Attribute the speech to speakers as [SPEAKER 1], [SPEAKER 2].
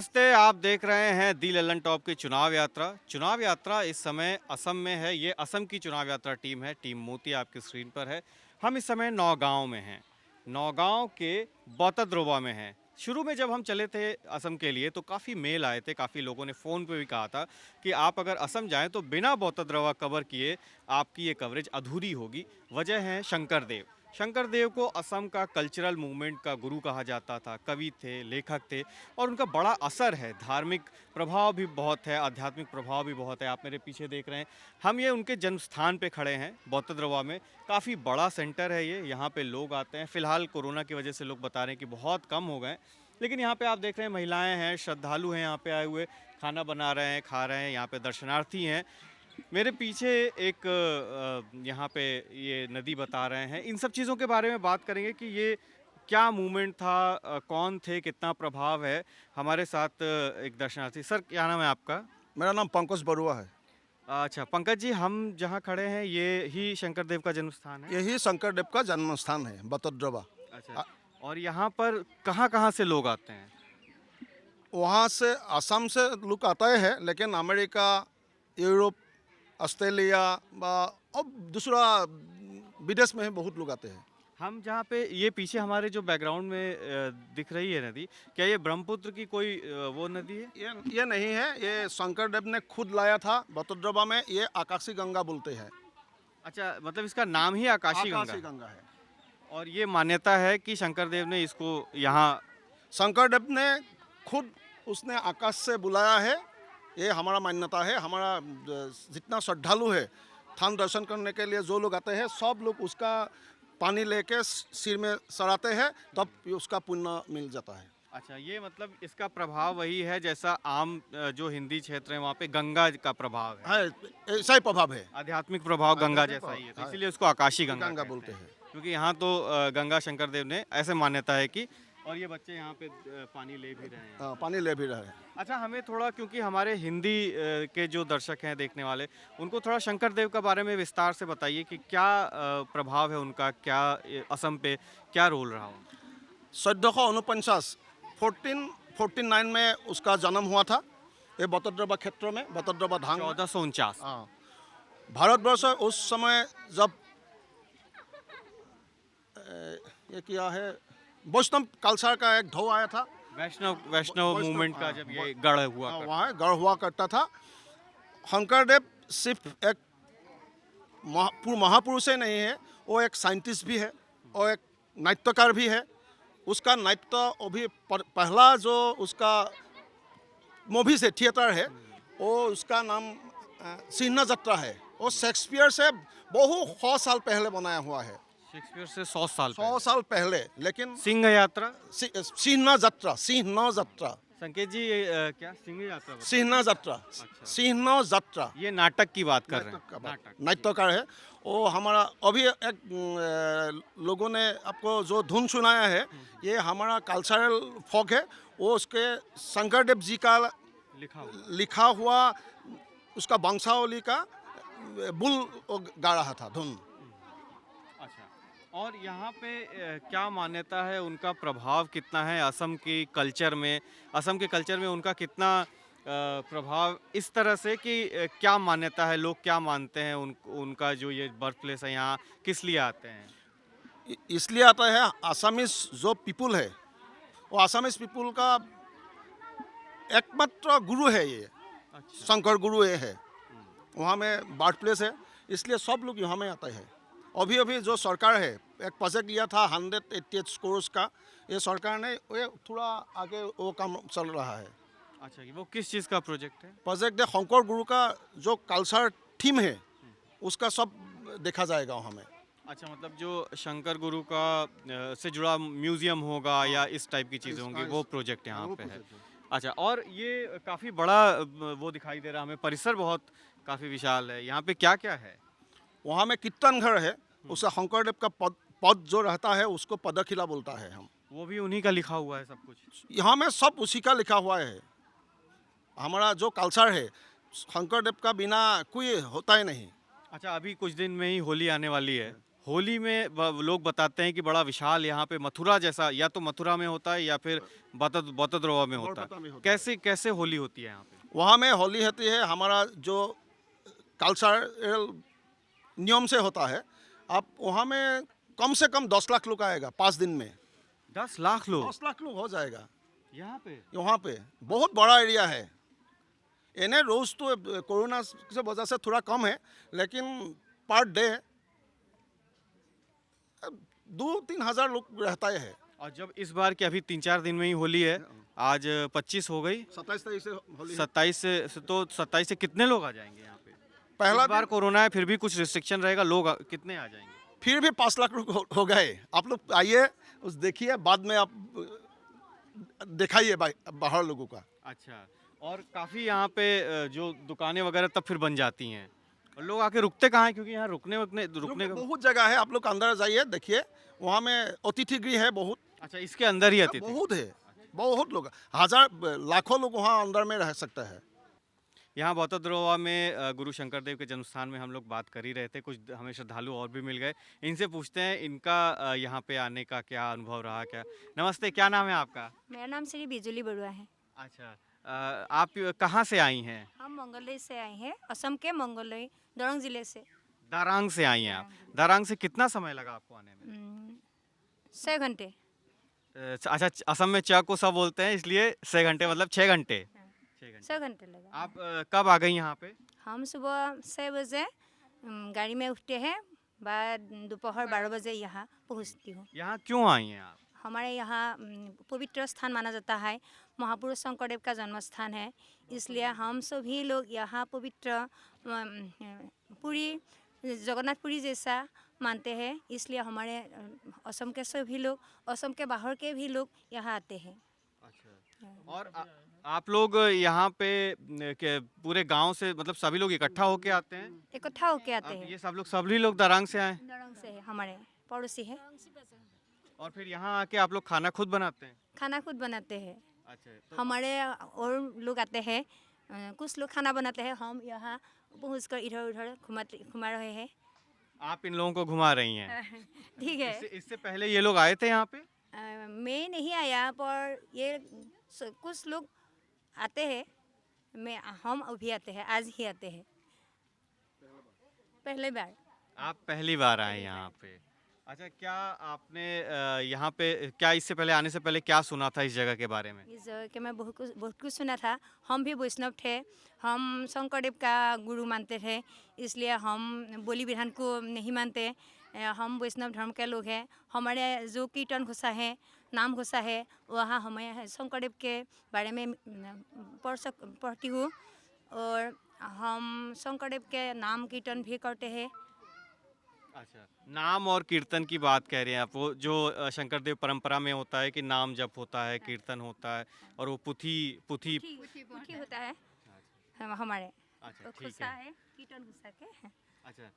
[SPEAKER 1] नमस्ते, आप देख रहे हैं दी लल्लन टॉप की चुनाव यात्रा। चुनाव यात्रा इस समय असम में है। ये असम की चुनाव यात्रा टीम है, टीम मोती आपकी स्क्रीन पर है। हम इस समय नौगांव में हैं। नौगांव के बौतद्रोवा में हैं। शुरू में जब हम चले थे असम के लिए तो काफ़ी मेल आए थे, काफ़ी लोगों ने फ़ोन पे भी कहा था कि आप अगर असम जाएँ तो बिना बौतद्रोवा कवर किए आपकी ये कवरेज अधूरी होगी। वजह है शंकर देव। शंकर देव को असम का कल्चरल मूवमेंट का गुरु कहा जाता था, कवि थे, लेखक थे और उनका बड़ा असर है। धार्मिक प्रभाव भी बहुत है, आध्यात्मिक प्रभाव भी बहुत है। आप मेरे पीछे देख रहे हैं, हम ये उनके जन्म स्थान पे खड़े हैं बौद्धद्रवा में। काफ़ी बड़ा सेंटर है ये, यहाँ पे लोग आते हैं। फिलहाल कोरोना की वजह से लोग बता रहे हैं कि बहुत कम हो गए, लेकिन यहाँ पे आप देख रहे हैं महिलाएं हैं, श्रद्धालु हैं, यहाँ पे आए हुए खाना बना रहे हैं, खा रहे हैं। यहाँ पे दर्शनार्थी हैं। मेरे पीछे एक यहाँ पे ये नदी बता रहे हैं। इन सब चीज़ों के बारे में बात करेंगे कि ये क्या मूवमेंट था, कौन थे, कितना प्रभाव है। हमारे साथ एक दर्शनार्थी। सर, क्या नाम है आपका?
[SPEAKER 2] मेरा नाम पंकज बरुआ है।
[SPEAKER 1] अच्छा पंकज जी, हम जहाँ खड़े हैं ये ही शंकर देव का जन्म स्थान है?
[SPEAKER 2] यही शंकरदेव का जन्म स्थान है, बतद्रवा।
[SPEAKER 1] अच्छा, और यहाँ पर कहाँ कहाँ से लोग आते हैं?
[SPEAKER 2] वहाँ से असम से लोग आता है, लेकिन अमेरिका, यूरोप, ऑस्ट्रेलिया और दूसरा विदेश में बहुत लोग आते हैं।
[SPEAKER 1] हम जहाँ पे ये पीछे हमारे जो बैकग्राउंड में दिख रही है नदी, क्या ये ब्रह्मपुत्र की कोई वो नदी है?
[SPEAKER 2] ये नहीं है, ये शंकरदेव ने खुद लाया था बतद्रवा में। ये आकाशी गंगा बोलते हैं।
[SPEAKER 1] अच्छा, मतलब इसका नाम ही आकाशी गंगा
[SPEAKER 2] आकाशी
[SPEAKER 1] है।
[SPEAKER 2] गंगा है।
[SPEAKER 1] और ये मान्यता है कि शंकर देव ने इसको यहाँ।
[SPEAKER 2] शंकरदेव ने खुद उसने आकाश से बुलाया है। ये हमारा मान्यता है। हमारा जितना श्रद्धालु है, थान दर्शन करने के लिए जो लोग आते हैं, सब लोग उसका पानी लेके सिर में सराते हैं, तब उसका पुण्य मिल जाता है।
[SPEAKER 1] अच्छा, ये मतलब इसका प्रभाव वही है जैसा आम जो हिंदी क्षेत्र है वहाँ पे गंगा का प्रभाव है।
[SPEAKER 2] है, ऐसा ही प्रभाव है।
[SPEAKER 1] आध्यात्मिक प्रभाव गंगा
[SPEAKER 2] आध्यात्मिक
[SPEAKER 1] जैसा ही है, तो
[SPEAKER 2] प्रभाव,
[SPEAKER 1] इसीलिए उसको आकाशी गंगा
[SPEAKER 2] गंगा
[SPEAKER 1] कहते
[SPEAKER 2] बोलते
[SPEAKER 1] हैं।
[SPEAKER 2] हैं।
[SPEAKER 1] क्योंकि यहाँ तो गंगा शंकर देव ने ऐसे मान्यता है कि। और ये बच्चे यहाँ पे पानी ले भी रहे हैं।
[SPEAKER 2] हाँ, पानी ले भी रहे हैं।
[SPEAKER 1] अच्छा, हमें थोड़ा, क्योंकि हमारे हिंदी के जो दर्शक हैं देखने वाले, उनको थोड़ा शंकर देव के बारे में विस्तार से बताइए कि क्या प्रभाव है उनका, क्या असम पे क्या रोल रहा उनका?
[SPEAKER 2] 1449 1449 में उसका जन्म हुआ था। ये बतद्रवा क्षेत्र में, बतद्रवा धांग।
[SPEAKER 1] 1449।
[SPEAKER 2] हाँ, भारतवर्ष उस समय जब ये किया है, वैष्णव कल्चर का एक ढो आया था।
[SPEAKER 1] वैष्णव
[SPEAKER 2] वैष्णव,
[SPEAKER 1] मूवमेंट का
[SPEAKER 2] हाँ,
[SPEAKER 1] जब ये गढ़ हुआ करता।
[SPEAKER 2] वहाँ गढ़ हुआ करता था। शंकरदेव सिर्फ एक महापुरुष ही नहीं है, वो एक साइंटिस्ट भी है और एक नाट्यकार भी है। उसका नाट्य अभी पहला जो उसका मूवीज है, थिएटर है, वो उसका नाम सिन्हा जत्रा है। वो शेक्सपियर से बहुत 100 साल पहले बनाया हुआ है।
[SPEAKER 1] शेक्सपियर से 100 साल
[SPEAKER 2] 100 साल पहले। लेकिन
[SPEAKER 1] सिंह यात्रा।
[SPEAKER 2] सिन्हा जत्रा, सिन्हा जत्रा,
[SPEAKER 1] संकेत जी, क्या सिंह यात्रा बताइए।
[SPEAKER 2] सिन्हा जत्रा,
[SPEAKER 1] अच्छा।
[SPEAKER 2] सिन्हा जत्रा।
[SPEAKER 1] ये नाटक की बात कर रहे
[SPEAKER 2] नाटक का
[SPEAKER 1] हैं?
[SPEAKER 2] बात, नाट्यकार है वो हमारा। अभी एक लोगों ने आपको जो धुन सुनाया है, ये हमारा कल्चरल फोक है। वो उसके शंकरदेव जी का लिखा हुआ उसका वंशावली का बुल गा रहा था धुन।
[SPEAKER 1] अच्छा, और यहाँ पे क्या मान्यता है, उनका प्रभाव कितना है असम की कल्चर में? असम के कल्चर में उनका कितना प्रभाव इस तरह से कि क्या मान्यता है, लोग क्या मानते हैं उनका जो ये बर्थ प्लेस है, यहाँ किस लिए आते हैं?
[SPEAKER 2] इसलिए आता है, आसामीज जो पीपुल है, वो आसामीज पीपुल का एकमात्र गुरु है ये।
[SPEAKER 1] अच्छा।
[SPEAKER 2] शंकर गुरु ये है। वहाँ में बर्थ प्लेस है, इसलिए सब लोग यहाँ में आते हैं। अभी अभी जो सरकार है, एक प्रोजेक्ट लिया था 188 करोड़ का, ये सरकार ने ये थोड़ा आगे वो काम चल रहा है।
[SPEAKER 1] अच्छा, वो किस चीज़ का प्रोजेक्ट है?
[SPEAKER 2] प्रोजेक्ट है शंकर गुरु का जो कल्चर थीम है, उसका सब देखा जाएगा वहाँ में।
[SPEAKER 1] अच्छा, मतलब जो शंकर गुरु का से जुड़ा म्यूजियम होगा या इस टाइप की चीज़ें होंगी, वो प्रोजेक्ट यहाँ पे है। अच्छा, और ये काफ़ी बड़ा वो दिखाई दे रहा है हमें, परिसर बहुत काफ़ी विशाल है। यहाँ पे क्या क्या है?
[SPEAKER 2] वहाँ में कीर्तन घर है। उसका शंकरदेव का पद जो रहता है, उसको पदखिला बोलता है हम।
[SPEAKER 1] वो भी उन्हीं का लिखा हुआ है सब कुछ?
[SPEAKER 2] यहाँ में सब उसी का लिखा हुआ है। हमारा जो कल्चर है, शंकरदेव का बिना कोई होता ही नहीं।
[SPEAKER 1] अच्छा, अभी कुछ दिन में ही होली आने वाली है, होली में लोग बताते हैं कि बड़ा विशाल यहाँ पे मथुरा जैसा, या तो मथुरा में होता है या फिर बतद्रवा में होता
[SPEAKER 2] बरपता में
[SPEAKER 1] है।
[SPEAKER 2] होता है।
[SPEAKER 1] कैसे कैसे होली होती है यहाँ पे?
[SPEAKER 2] वहाँ में होली होती है, हमारा जो कल्चरल नियम से होता है। आप वहाँ में कम से कम 10 लाख लोग आएगा 5 दिन में।
[SPEAKER 1] 10 लाख लोग
[SPEAKER 2] 10 लाख लोग हो जाएगा
[SPEAKER 1] यहाँ पे?
[SPEAKER 2] वहाँ पे। बहुत बड़ा एरिया है। इन्हें रोज़ तो कोरोना से वजह से थोड़ा कम है, लेकिन पर डे 2-3 हज़ार लोग रहता है।
[SPEAKER 1] और जब इस बार की अभी 3-4 दिन में ही होली है, आज 25 हो गई,
[SPEAKER 2] 27 तारीख से होली है।
[SPEAKER 1] 27 से तो 27 से कितने लोग आ जाएंगे यहाँ पे?
[SPEAKER 2] पहला
[SPEAKER 1] इस बार
[SPEAKER 2] दिन
[SPEAKER 1] कोरोना है फिर भी कुछ रिस्ट्रिक्शन रहेगा, लोग कितने आ जाएंगे?
[SPEAKER 2] फिर भी 5 लाख लोग हो गए। आप लोग आइए, उस देखिए, बाद में आप दिखाइए बाहर लोगों का।
[SPEAKER 1] अच्छा, और काफ़ी यहाँ पे जो दुकानें वगैरह तब फिर बन जाती हैं, और लोग आके रुकते कहाँ हैं? क्योंकि यहाँ रुकने का।
[SPEAKER 2] बहुत जगह है, आप लोग अंदर जाइए, देखिए, वहाँ में अतिथि गृह है बहुत।
[SPEAKER 1] अच्छा, इसके अंदर ही आती थी?
[SPEAKER 2] बहुत है, बहुत लोग, हजार लाखों लोग वहाँ अंदर में रह सकता है।
[SPEAKER 1] यहाँ बतद्रवा में गुरु शंकर देव के जन्म स्थान में हम लोग बात कर ही रहे थे, कुछ हमें श्रद्धालु और भी मिल गए। इनसे पूछते हैं इनका यहाँ पे आने का क्या अनुभव रहा क्या। नमस्ते, क्या नाम है आपका?
[SPEAKER 3] मेरा नाम श्री बिजुली बरुआ है।
[SPEAKER 1] अच्छा, आप कहाँ से आई हैं?
[SPEAKER 3] हम मंगलई से आए हैं, असम के मंगलई दरंग जिले से।
[SPEAKER 1] दारांग से आई हैं आप? दारांग से कितना समय लगा आपको आने में?
[SPEAKER 3] 6 घंटे।
[SPEAKER 1] अच्छा, असम में च को स बोलते हैं, इसलिए 6 घंटे मतलब 6 घंटे। 6 घंटे।
[SPEAKER 3] 6 घंटे लगा।
[SPEAKER 1] आप कब आ गई यहाँ पे?
[SPEAKER 3] हम सुबह 6 बजे गाड़ी में उठते हैं, बाद दोपहर 12 बजे यहाँ पहुँचती हूँ।
[SPEAKER 1] यहाँ क्यों आई हैं आप?
[SPEAKER 3] हमारे यहाँ पवित्र स्थान माना जाता है, महापुरुष शंकरदेव का जन्म स्थान है, इसलिए हम सभी लोग यहाँ पवित्र पूरी जगन्नाथपुरी जैसा मानते हैं, इसलिए हमारे असम के सभी लोग, असम के बाहर के भी लोग यहाँ आते हैं।
[SPEAKER 1] अच्छा, और आप लोग यहाँ पे पूरे गांव से, मतलब सभी लोग इकट्ठा होके आते हैं?
[SPEAKER 3] इकट्ठा होके आते
[SPEAKER 1] अब
[SPEAKER 3] हैं।
[SPEAKER 1] ये सभी लोग दारांग से आए हैं?
[SPEAKER 3] दरंग से है, हमारे पड़ोसी है।
[SPEAKER 1] और फिर यहाँ आके आप लोग खाना खुद बनाते हैं?
[SPEAKER 3] खाना खुद बनाते हैं।
[SPEAKER 1] अच्छा,
[SPEAKER 3] हमारे और लोग आते हैं, कुछ लोग खाना बनाते हैं, हम यहाँ पहुँच कर इधर उधर घुमा रहे हैं।
[SPEAKER 1] आप इन लोगों को घुमा रही हैं?
[SPEAKER 3] ठीक है।
[SPEAKER 1] इससे पहले ये लोग आए थे यहाँ पे?
[SPEAKER 3] मैं नहीं आया, पर ये कुछ लोग आते हैं, हम अभी आते हैं, आज ही आते हैं, पहले बार।
[SPEAKER 1] आप पहली बार आए यहाँ पे? अच्छा, क्या आपने यहाँ पे क्या इससे पहले आने से पहले क्या सुना था इस जगह के बारे में?
[SPEAKER 3] इस जगह के मैं बहुत कुछ सुना था। हम भी वैष्णव थे, हम शंकरदेव का गुरु मानते थे, इसलिए हम बोली विधान को नहीं मानते। हम वैष्णव धर्म के लोग हैं। हमारे जो कीर्तन घोषा है, नाम घोषा है, वहाँ हमें शंकरदेव के बारे में पढ़ती हूँ, और हम शंकरदेव के नाम कीर्तन भी करते हैं।
[SPEAKER 1] अच्छा, नाम और कीर्तन की बात कह रहे हैं आप, वो जो शंकर देव परंपरा में होता है कि नाम जप होता है, कीर्तन होता है, और वो पुथी
[SPEAKER 3] होता है हमारे।
[SPEAKER 1] अच्छा,
[SPEAKER 3] तो
[SPEAKER 1] ठीक
[SPEAKER 3] घोषा
[SPEAKER 1] है।
[SPEAKER 3] है, कीर्तन घोषा के।
[SPEAKER 1] अच्छा।